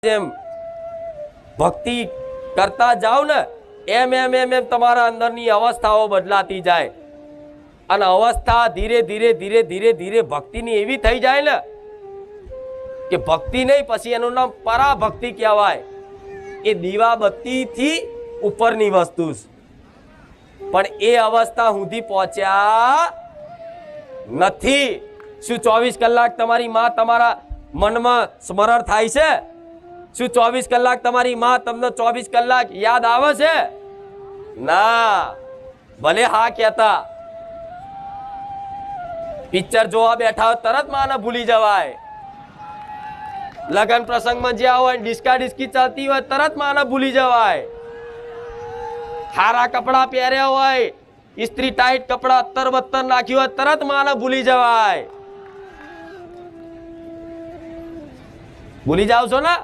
જેમ ભક્તિ કરતા જાવ ને એમ એમ એમ એમ તમારા અંદરની અવસ્થાઓ બદલાતી જાય અને અવસ્થા ધીરે ધીરે ધીરે ધીરે ધીરે ભક્તિની એવી થઈ જાય ને કે ભક્તિ નહીં, પછી એનું નામ પરાભક્તિ કહેવાય. એ દીવાબત્તીથી ઉપરની વસ્તુ પણ એ અવસ્થા સુધી પહોંચ્યા નથી. શું 24 કલાક તમારી માં તમારા મનમાં સ્મરણ થાય છે? શું 24 કલાક તમારી માં તમને 24 કલાક યાદ આવે છે? ના. ભલે હા કહેતા, પિક્ચર જોવા બેઠા હોય તરત માને ભૂલી જવાય. લગન પ્રસંગમાં જ્યાં હોય ડિસ્કા ડિસ્કી ચાલતી હોય તરત માને ભૂલી જવાય. સારા કપડા પહેર્યા હોય, ઇસ્ત્રી ટાઈટ કપડા અત્તર બત્તર નાખ્યું હોય તરત માને ભૂલી જવાય. ભૂલી જાવ છો ને?